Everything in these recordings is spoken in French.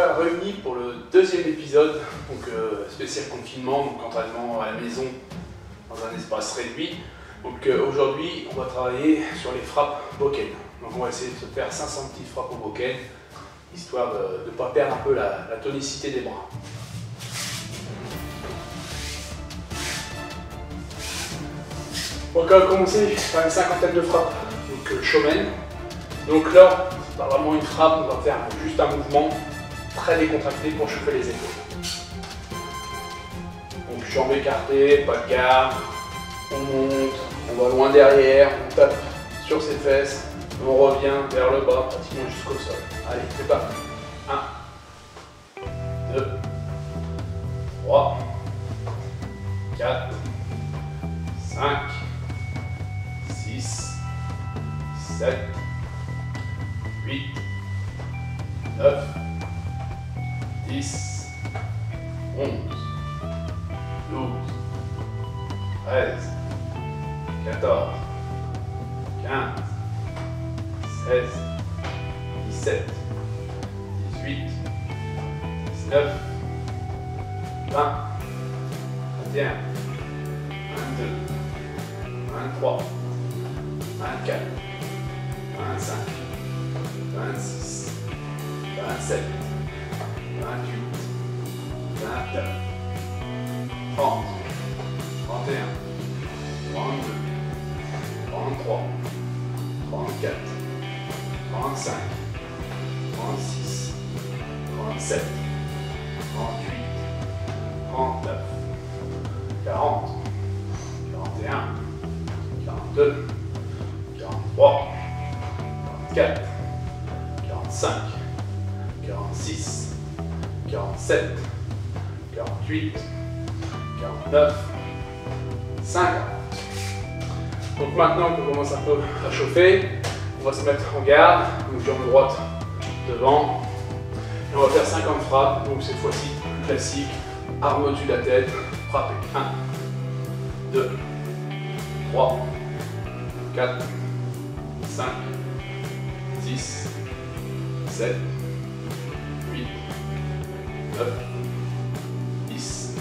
voilà réunis pour le deuxième épisode, donc spécial confinement, donc entraînement à la maison dans un espace réduit. Donc aujourd'hui, on va travailler sur les frappes Bokken. Donc on va essayer de se faire 500 petites frappes au Bokken, histoire de ne pas perdre un peu la tonicité des bras. Donc on va commencer par une cinquantaine de frappes, donc Shomen. Donc là, c'est pas vraiment une frappe, on va faire juste un mouvement très décontracté pour chauffer les épaules. Donc jambes écartées, pas de garde, on monte, on va loin derrière, on tape sur ses fesses, on revient vers le bas, pratiquement jusqu'au sol. Allez, c'est parti. 1, 2, 3, 4, 5, 6, 7, 8, 9, 10, 11, 12, 13, 14, 15, 16, 17, 18, 19, 20, 21, 22, 23, 24, 25, 26, 27, 28, 29, 30, 31, 32, 33, 34, 35, 36, 37, 38, 39, 40, 41, 42, 43, 44, 45, 46, 47, 48, 49, 50. Donc maintenant qu'on commence un peu à chauffer, on va se mettre en garde, donc jambe droite devant, et on va faire 50 frappes, donc cette fois-ci classique, arme au-dessus de la tête, frapper. 1, 2, 3, 4, 5, 6, 7, 8, 9, 10,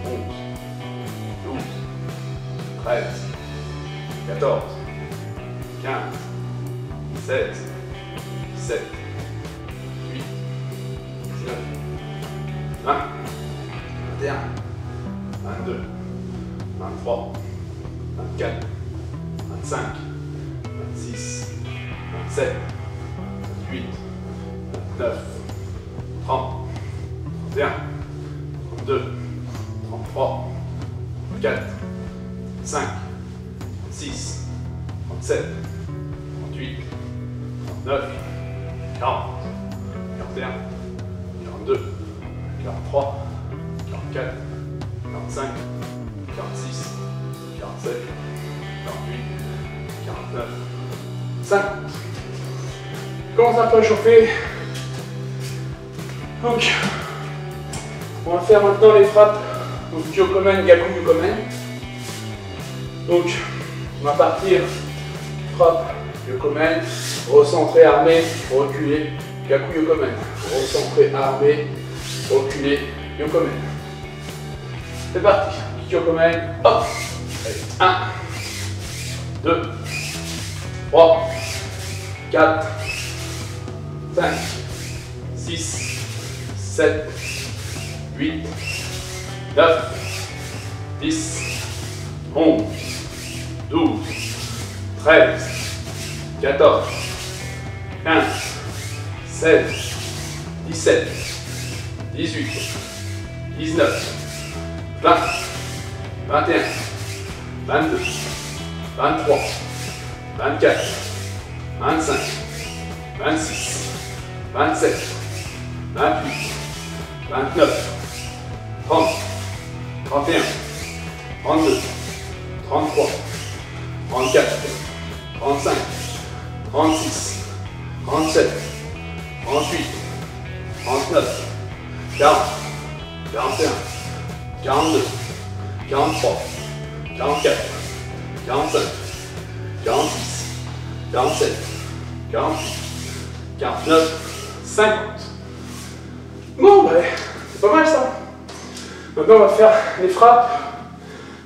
11, 12, 13, 14, 15, 16, 17, 18, 19, 20, 21, 22, 23, 24, 25, 26, 27, 28, 29, 30, 31, 32, 33, 34, 35, 36, 37, 38, 39, 40, 41, 42, 43, 44, 45, 46, 47, 48, 49, 50. Commence un peu à chauffer. Donc, on va faire maintenant les frappes. Donc, Kyokomen, Gaku Yukomen. Donc, on va partir. Frappe, Yokomen. Recentrer, armé, reculer. Gaku Yokomen. Recentrer, armé, reculer. Yokomen. C'est parti. Kyokomen. Hop. Allez. 1, 2, 3, 4, 5, 6, 7, 8, 9, 10, 11, 12, 13, 14, 15, 16, 17, 18, 19, 20, 21, 22, 23, 24, 25, 26, 27, 28, 29, 30, 31, 32, 33, 34, 35, 36, 37, 38, 39, 40, 41, 42, 43, 44, 45, 46, 47, 48, 49, 50. Bon, bah, c'est pas mal ça. Maintenant, on va faire les frappes.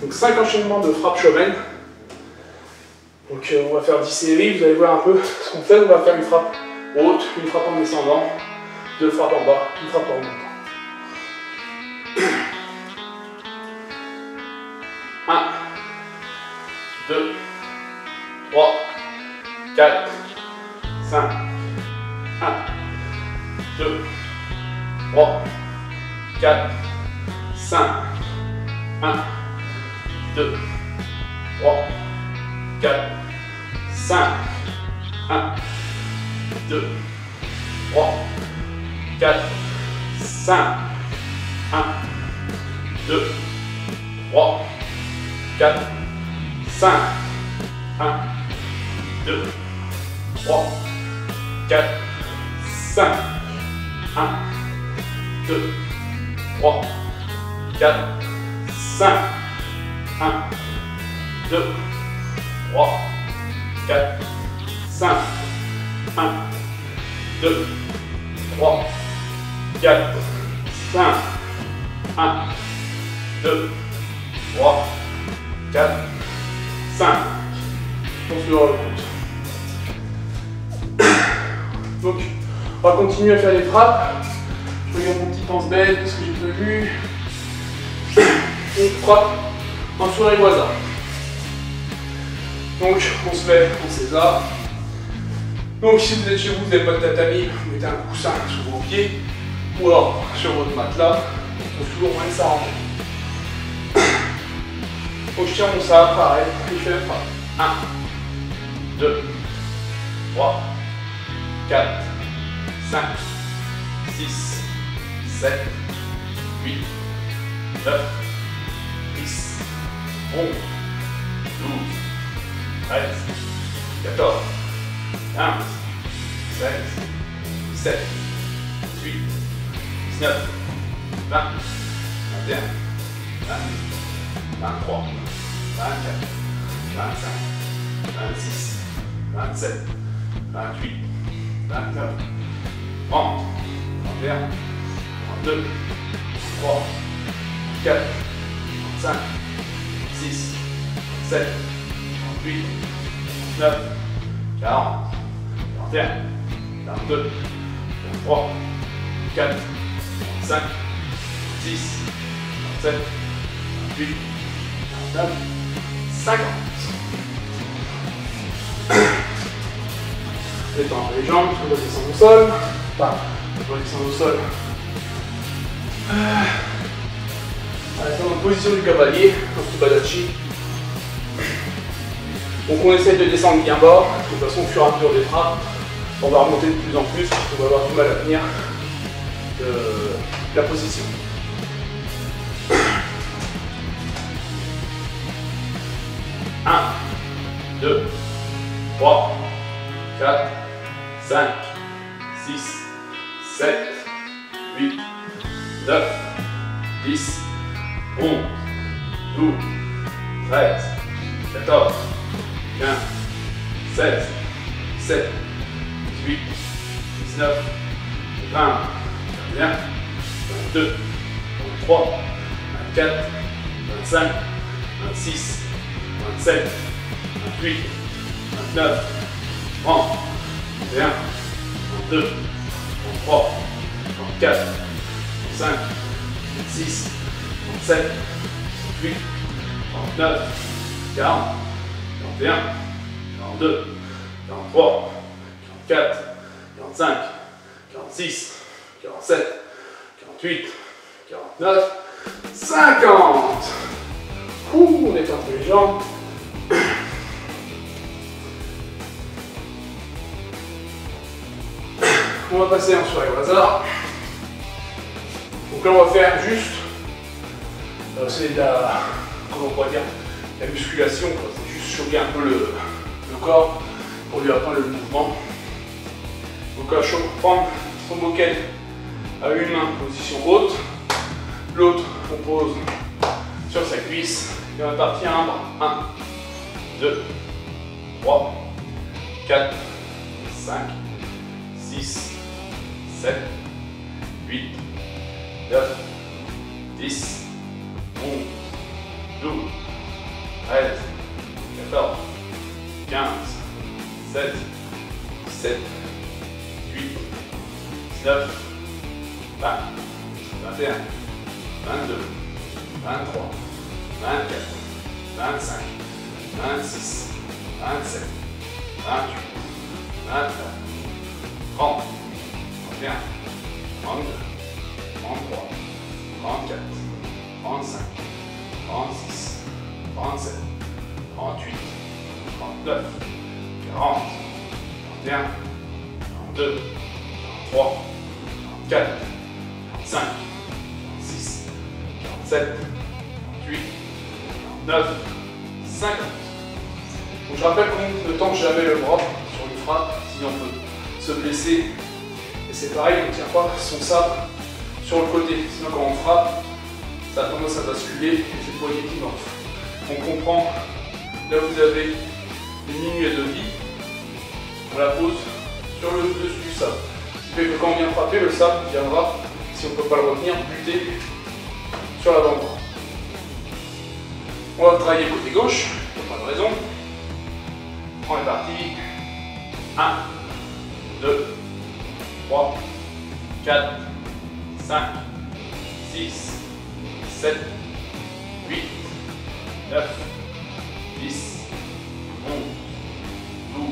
Donc 5 enchaînements de frappes shomen. Donc on va faire 10 séries, vous allez voir un peu ce qu'on fait. On va faire une frappe haute, une frappe en descendant, 2 frappes en bas, une frappe en montant. 1, 2, 3, 4, 5, 1, 2, 3, 4, 5, 1, 2, 3, 4, 5, 1, 2, 3, 4, 5, 1, 2, 3, 4, 5, 1, 2, 3, 4, 5, 1, 2, 3, 4, 5, 1, 2, 3, 4, 5, 1, 2, 3, 4, 5, 1, 2, 3, 4, 5. On se le recompte. Donc, on va continuer à faire les frappes. Je regarde mon petit pense-bête, parce que j'ai prévu. On frappe en sourire voisin. Donc, on se met en César. Donc, si vous êtes chez vous, vous n'avez pas de tatami, vous mettez un coussin sur vos pieds, ou alors sur votre matelas. On trouve toujours moyen de s'arranger. Donc, je tiens mon sabre, pareil, et je fais la frappe. 1, 2, 3, 4, 5, 6, 7, 8, 9, 10, 11, 12, 13, 14, 15, 16, 17, 18, 19, 20, 21, 22, 23, 24, 25, 26, 27, 28, 29, 30, 31, 32, 33, 34, 35, 36, 37, 38, 39, 40, 41, 42, 43, 44, 45, 46, 47, 48, 49, 50. Détends les jambes, on va descendre au sol. Enfin, on va descendre au sol. On va en position du cavalier, en Tsubadachi. Donc on essaie de descendre bien bas. De toute façon, au fur et à mesure des frappes, on va remonter de plus en plus. On va avoir du mal à tenir la position. 1, 2, 3, 4, 5, 6, 7, 8, 9, 10, 11, 12, 13, 14, 15, 16, 17, 18, 19, 20, 21, 22, 23, 24, 25, 26, 27, 28, 29, 30, 31, 32, 33, 34, 35, 36, 37, 38, 39, 40, 41, 42, 43, 44, 45, 46, 47, 48, 49, 50. Ouh, on étend les jambes. On va passer en soirée au hasard. Donc là on va faire juste, c'est de la, comment on pourrait dire, la musculation, c'est juste choquer un peu le corps pour lui apprendre le mouvement. Donc là, prendre son bocal à une main, position haute, l'autre on pose sur sa cuisse et on va partir un bras. 1, 2, 3, 4, 5, 6, 7, 8, 9, 10, 11, 12, 13, 14, 15, 16, 17, 18, 19, 20, 21, 22, 23, 24, 25, 26, 27, 28, 29, 30, 31, 32, 33, 34, 35, 36, 37, 38, 39, 40, 41, 42, 43, 44, 45, 46, 47, 48, 49, 50. Donc je rappelle qu'on ne tend jamais le bras sur une frappe, sinon on peut se blesser. Et c'est pareil, on ne tient pas son sabre sur le côté, sinon quand on frappe, ça a tendance à basculer et c'est le poignet qui gonfle. On comprend, là vous avez une minute de vie, on la pose sur le dessus du sabre. Ce qui fait que quand on vient frapper, le sabre viendra, si on ne peut pas le retenir, buter sur l'avant-bras. On va travailler côté gauche, il n'y a pas de raison. On est parti. 1, 2, 3, 4, 5, 6, 7, 8, 9, 10, 11, 12,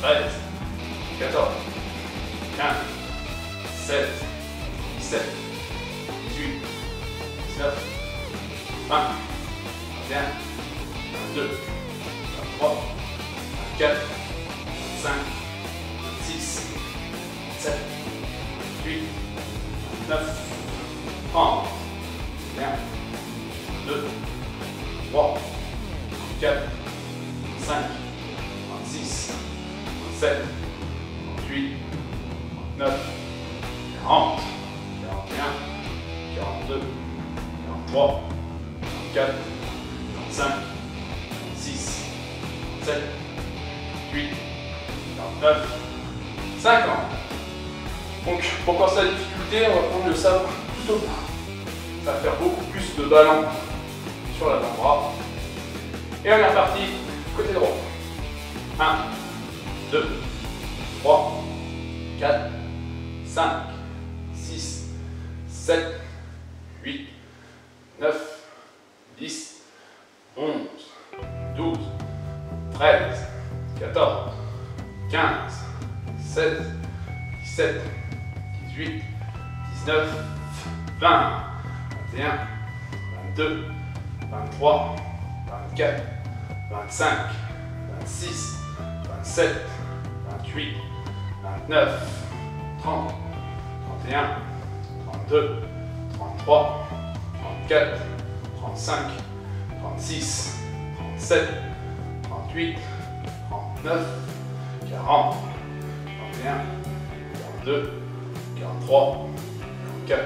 13, 14, 15, 16, 17, 18, 19, 20, 21, 22, 23, 24, 25, 26, 27, 28, 29, 30, 1, 2, 3, 4, 5, 26, 27, 28, 29, 40, 41, 42, 43, 44, 45, 46, 47, 8, 49, 50. Donc pour commencer la difficulté, on va prendre le sabre tout au bout. Ça va faire beaucoup plus de ballon sur l'avant-bras. Et on est reparti côté droit. 1, 2, 3, 4, 5, 6, 7, 8, 9, 10, 11, 12, 13, 14, 15, 16, 17, 18, 19, 20, 21, 22, 23, 24, 25, 26, 27, 28, 29, 30, 31, 32, 33, 34, 35, 36, 37, 38, 39, 40, 41, 42, 43, 44,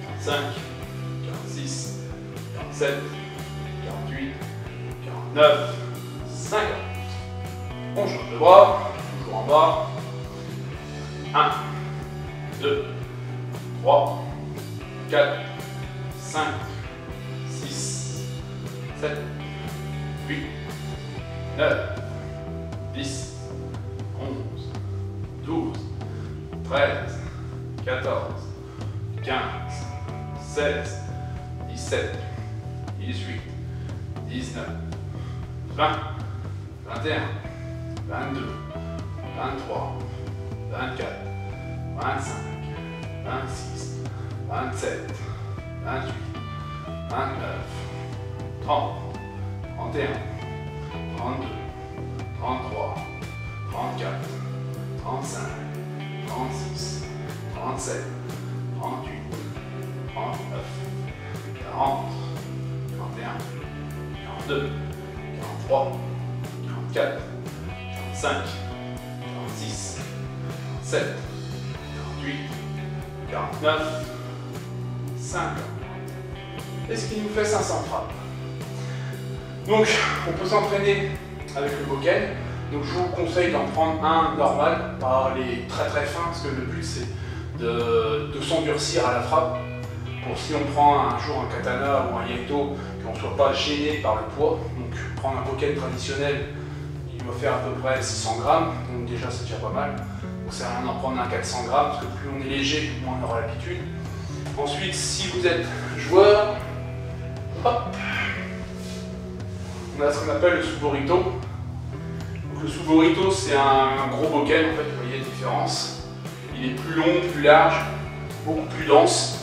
45, 46, 47, 48, 49, 50. On change de bras, toujours en bas. 1, 2, 3, 4, 5, 6, 7, 8, 9, 10, 11, 12, 13, 14, 15, 16, 17, 18, 19, 20, 21, 22, 23, 24, 25, 26, 27, 28, 29, 30, 31, 32, 33, 34, 35, 36, 37, 38, 39, 40, 41, 42, 43, 44, 45, 46, 47, 48, 49, 50. Et ce qui nous fait 500 frappes. Donc, on peut s'entraîner avec le bokken. Donc, je vous conseille d'en prendre un normal, pas les très très fins, parce que le but c'est de s'endurcir à la frappe. Pour si on prend un jour un katana ou un yaito, qu'on ne soit pas gêné par le poids. Donc prendre un bokken traditionnel, il doit faire à peu près 600 grammes, donc déjà c'est déjà pas mal. Donc c'est rien d'en prendre un 400 grammes, parce que plus on est léger, moins on aura l'habitude. Ensuite, si vous êtes joueur, hop, on a ce qu'on appelle le Tsuborito. Donc le Tsuborito, c'est un gros bokken, en fait, vous voyez la différence. Il est plus long, plus large, beaucoup plus dense.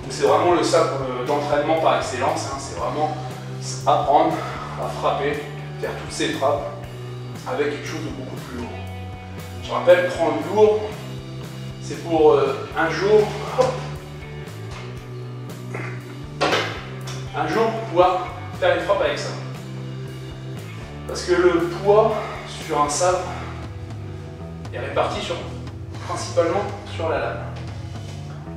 Donc c'est vraiment le sabre d'entraînement par excellence, hein. C'est vraiment apprendre à frapper, faire toutes ces frappes avec quelque chose de beaucoup plus lourd. Je rappelle, prendre lourd, c'est pour un jour, hop, pouvoir faire les frappes avec ça. Parce que le poids sur un sabre est réparti principalement sur la lame.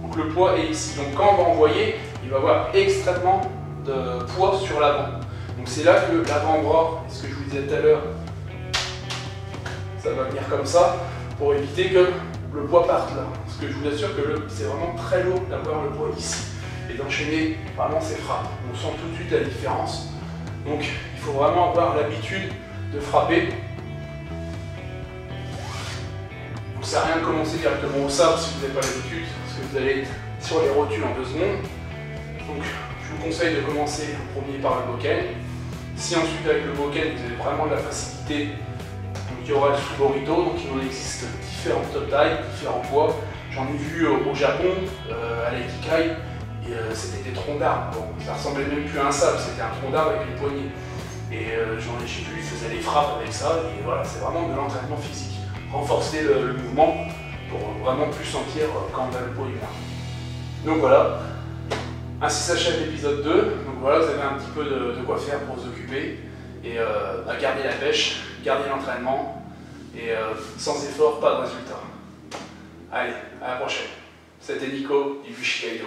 Donc le poids est ici. Donc quand on va envoyer, il va y avoir extrêmement de poids sur l'avant. Donc c'est là que l'avant-bras, ce que je vous disais tout à l'heure, ça va venir comme ça pour éviter que le poids parte là. Parce que je vous assure que c'est vraiment très lourd d'avoir le poids ici et d'enchaîner vraiment ces frappes. On sent tout de suite la différence. Donc il faut vraiment avoir l'habitude de frapper. Donc ça sert à rien de commencer directement au sabre si vous n'avez pas l'habitude, parce que vous allez être sur les rotules en 2 secondes. Donc je vous conseille de commencer en premier par le bokken. Si ensuite avec le bokken vous avez vraiment de la facilité, donc il y aura le Tsuborito, donc il en existe différentes tailles, différents poids. J'en ai vu au Japon, à l'Aikikai, et c'était des troncs d'arbres. Bon, ça ressemblait même plus à un sabre, c'était un tronc d'arbre avec une poignée. Et j'ai vu, ils faisaient des frappes avec ça, et voilà, c'est vraiment de l'entraînement physique. Renforcer le mouvement pour vraiment plus sentir quand on a le poids humain. Donc voilà, ainsi s'achève l'épisode 2. Donc voilà, vous avez un petit peu de quoi faire pour vous occuper et garder la pêche, garder l'entraînement et sans effort, pas de résultat. Allez, à la prochaine. C'était Nico du Bushido.